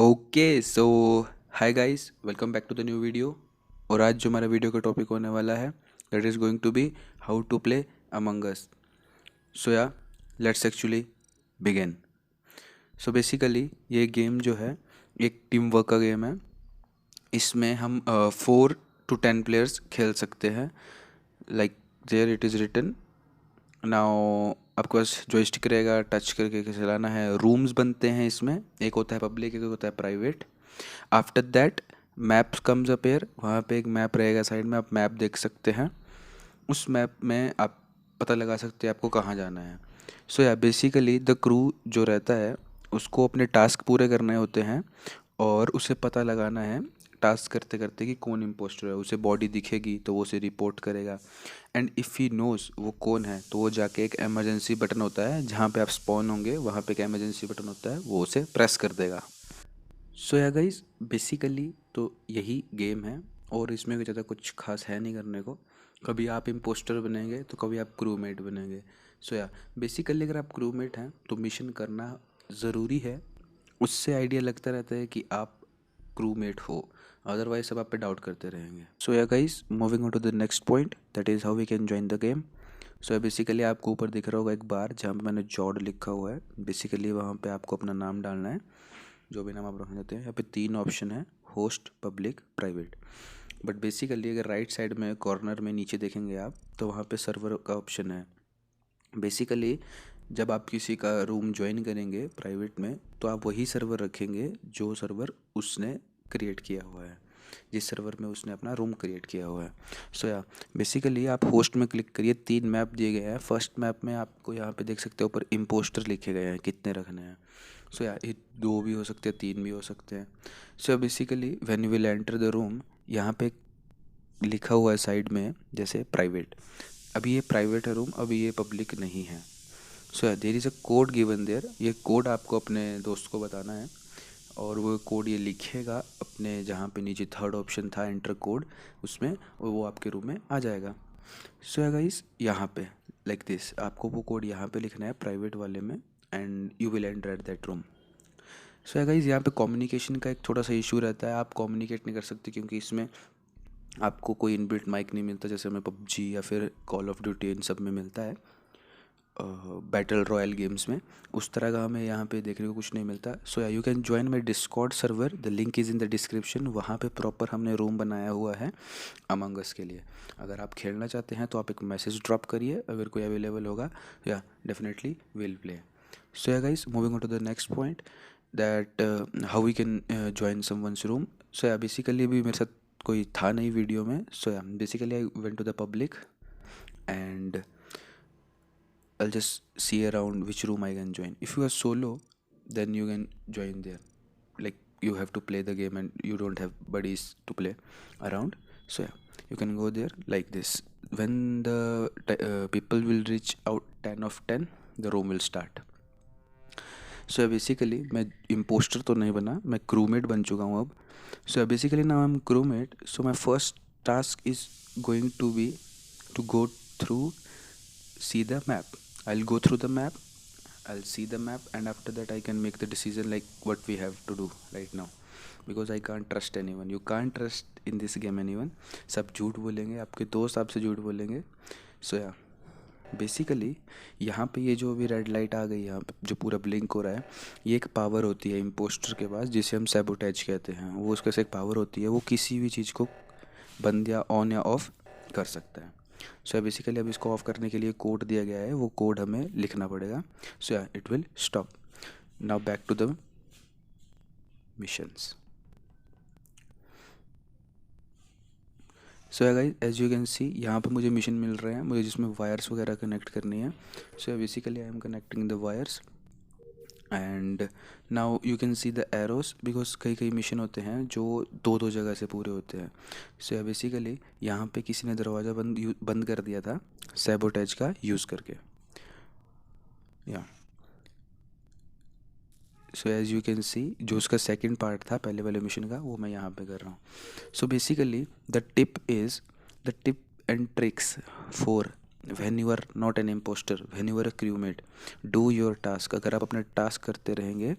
Okay so hi guys, welcome back to the new video. और आज जो हमारा वीडियो का टॉपिक होने वाला है that is going to be how to play Among Us. So yeah let's actually begin. So basically ये game जो है एक टीम वर्क का गेम है। इसमें हम 4 to 10 प्लेयर्स खेल सकते हैं। Like there it is written now. आपके पास जॉयस्टिक रहेगा, टच करके चलाना है। रूम्स बनते हैं इसमें, एक होता है पब्लिक, एक होता है private. After that maps comes appear, वहाँ पे एक मैप रहेगा साइड में, आप मैप देख सकते हैं। उस मैप में आप पता लगा सकते हैं आपको कहाँ जाना है। सो या बेसिकली द क्रू जो रहता है उसको अपने टास्क पूरे करने होते हैं और उसे पता लगाना है टास्क करते करते कि कौन इम्पोस्टर है। उसे बॉडी दिखेगी तो वो उसे रिपोर्ट करेगा। एंड इफ़ ही नोज़ वो कौन है तो वो जाके एक एमरजेंसी बटन होता है जहाँ पे आप स्पॉन होंगे, वहाँ पे एक एमरजेंसी बटन होता है, वो उसे प्रेस कर देगा। सो या गाइज बेसिकली तो यही गेम है और इसमें भी ज़्यादा कुछ खास है नहीं करने को। कभी आप इम्पोस्टर बनेंगे तो कभी आप क्रूमेट बनेंगे। सो या बेसिकली अगर आप क्रूमेट हैं तो मिशन करना ज़रूरी है। उससे आइडिया लगता रहता है कि आप क्रूमेट हो, अदरवाइज सब आप पे डाउट करते रहेंगे। सो या guys moving on to the next point that is how we can join the game. So basically आपको ऊपर दिख रहा होगा एक बार जहाँ पे मैंने जॉड लिखा हुआ है। बेसिकली वहाँ पे आपको अपना नाम डालना है, जो भी नाम आप रखना चाहते हैं। यहाँ पे 3 ऑप्शन है, host, public, private. But basically अगर राइट साइड में कॉर्नर में नीचे देखेंगे आप तो वहाँ पे सर्वर का ऑप्शन है। बेसिकली जब आप किसी का रूम ज्वाइन करेंगे प्राइवेट में तो आप वही सर्वर रखेंगे जो सर्वर उसने क्रिएट किया हुआ है, जिस सर्वर में उसने अपना रूम क्रिएट किया हुआ है। सो या बेसिकली आप होस्ट में क्लिक करिए। 3 मैप दिए गए हैं। फर्स्ट मैप में आपको यहाँ पे देख सकते हो ऊपर इम्पोस्टर लिखे गए हैं, कितने रखने हैं। सो या ये 2 भी हो सकते हैं, 3 भी हो सकते हैं। So basically when you will enter the room, यहाँ पे लिखा हुआ है साइड में जैसे प्राइवेट। अभी ये प्राइवेट है रूम, अभी ये पब्लिक नहीं है। So there is a code given there. ये कोड आपको अपने दोस्त को बताना है और वो कोड ये लिखेगा अपने जहाँ पे नीचे थर्ड ऑप्शन था एंटर कोड, उसमें, और वो आपके रूम में आ जाएगा। सो गाइस यहाँ पे लाइक दिस आपको वो कोड यहाँ पे लिखना है प्राइवेट वाले में and you will enter at that room. So guys यहाँ पे कम्युनिकेशन का एक थोड़ा सा इशू रहता है। आप कम्युनिकेट नहीं कर सकते क्योंकि इसमें आपको कोई इनबिल्ट माइक नहीं मिलता जैसे हमें पबजी या फिर कॉल ऑफ ड्यूटी इन सब में मिलता है, बैटल रॉयल गेम्स में। उस तरह का हमें यहाँ पे देखने को कुछ नहीं मिलता। सो या you can join my Discord server, the link is in the description. वहाँ पे प्रॉपर हमने रूम बनाया हुआ है अमंग अस के लिए। अगर आप खेलना चाहते हैं तो आप एक मैसेज ड्रॉप करिए, अगर कोई अवेलेबल होगा या definitely will play. So yeah guys moving on to the next point that how we can join someone's room. So या बेसिकली अभी मेरे साथ कोई था नहीं वीडियो में। सो या basically I went to the public and I'll just see around which room I can join. If you are solo, then you can join there. Like you have to play the game and you don't have buddies to play around. So yeah, you can go there like this. When the people will reach out 10 of 10, the room will start. So basically मैं impostor तो नहीं बना, मैं crewmate बन चुका हूँ अब। So basically now I am crewmate. So my first task is going to be to go through see the map. I'll go through the map, I'll see the map, and after that I can make the decision like what we have to do right now, because I can't trust anyone. You can't trust in this game anyone. सब झूठ बोलेंगे, आपके दोस्त आपसे झूठ बोलेंगे। सो या basically यहाँ पे ये जो अभी रेड लाइट आ गई यहाँ पे जो पूरा ब्लिंक हो रहा है, ये एक पावर होती है इम्पोस्टर के पास जिसे हम सैबोटेज कहते हैं। वो उसके से एक पावर होती है, वो किसी भी चीज़ को बंद या ऑन या ऑफ कर सकता है। सो बेसिकली अब इसको ऑफ करने के लिए कोड दिया गया है, वो कोड हमें लिखना पड़ेगा। सो या it will stop. Now back to the missions. So guys as you can see यहाँ पे मुझे मिशन मिल रहे हैं मुझे, जिसमें वायर्स वगैरह कनेक्ट करनी है। So basically I am connecting the wires and now you can see the arrows, because कई कई मिशन होते हैं जो दो दो जगह से पूरे होते हैं। सो बेसिकली यहाँ पे किसी ने दरवाज़ा बंद कर दिया था सैबोटेज का यूज़ करके। या so as you can see जो उसका सेकंड पार्ट था पहले वाले मिशन का, वो मैं यहाँ पे कर रहा हूँ। So basically the tip and tricks for when you are not an impostor, when you are a crewmate, do your task. अगर आप अपना टास्क करते रहेंगे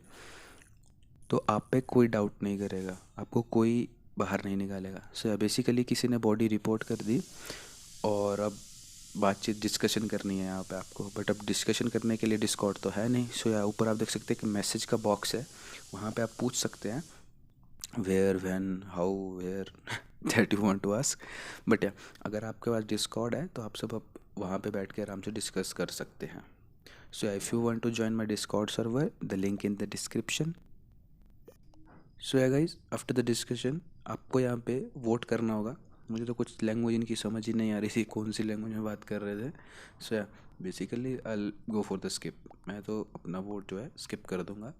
तो आप पे कोई डाउट नहीं करेगा, आपको कोई बाहर नहीं निकालेगा। सो बेसिकली किसी ने बॉडी रिपोर्ट कर दी और अब बातचीत डिस्कशन करनी है यहाँ पे आपको, बट अब डिस्कशन करने के लिए डिस्कॉर्ड तो है नहीं। सो या ऊपर आप देख सकते हैं कि मैसेज का बॉक्स है, वहाँ पे आप पूछ सकते हैं where when how where that you want to ask. But या अगर आपके पास डिस्कॉर्ड है तो आप सब अब वहाँ पे बैठ के आराम से डिस्कस कर सकते हैं। So if you want to join my Discord server, the link in the description. So या गाइज, आफ्टर द डिस्कशन आपको यहाँ पे वोट करना होगा। मुझे तो कुछ लैंग्वेज इनकी समझ ही नहीं आ रही थी, कौन सी लैंग्वेज में बात कर रहे थे। सो या basically I go for the skip, मैं तो अपना वोट जो है स्किप कर दूंगा।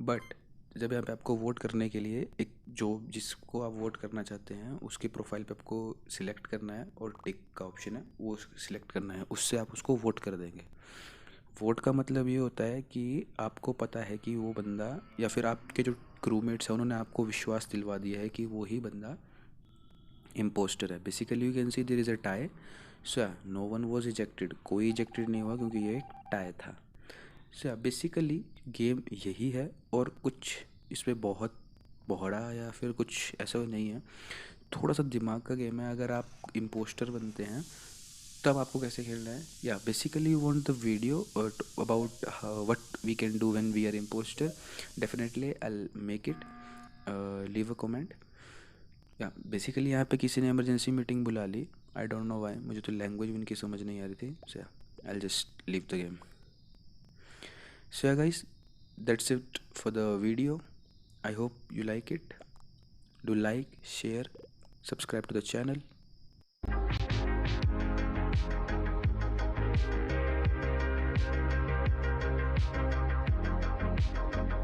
बट जब यहाँ पे आपको वोट करने के लिए एक जो जिसको आप वोट करना चाहते हैं उसकी प्रोफाइल पे आपको सिलेक्ट करना है और टिक का ऑप्शन है वो सिलेक्ट करना है, उससे आप उसको वोट कर देंगे। वोट का मतलब ये होता है कि आपको पता है कि वो बंदा या फिर आपके जो क्रूमेट्स हैं उन्होंने आपको विश्वास दिलवा दिया है कि वो ही बंदा इम्पोस्टर है। Basically you can see there is a tie. So no one was ejected, कोई इजेक्टेड नहीं हुआ क्योंकि ये एक टाई था। सो बेसिकली गेम यही है और कुछ इसमें बहुत बड़ा या फिर कुछ ऐसा नहीं है, थोड़ा सा दिमाग का गेम है। अगर आप इम्पोस्टर बनते हैं तब आपको कैसे खेलना है, या basically you want the video about what we can do when we are impostor, definitely I make it, leave a comment. या बेसिकली यहाँ पे किसी ने इमरजेंसी मीटिंग बुला ली, आई डोंट नो व्हाई, मुझे तो लैंग्वेज भी उनकी समझ नहीं आ रही थी। So I just leave the game. So yeah guys, that's it for the video. I hope you like it. Do like, share, subscribe to the channel.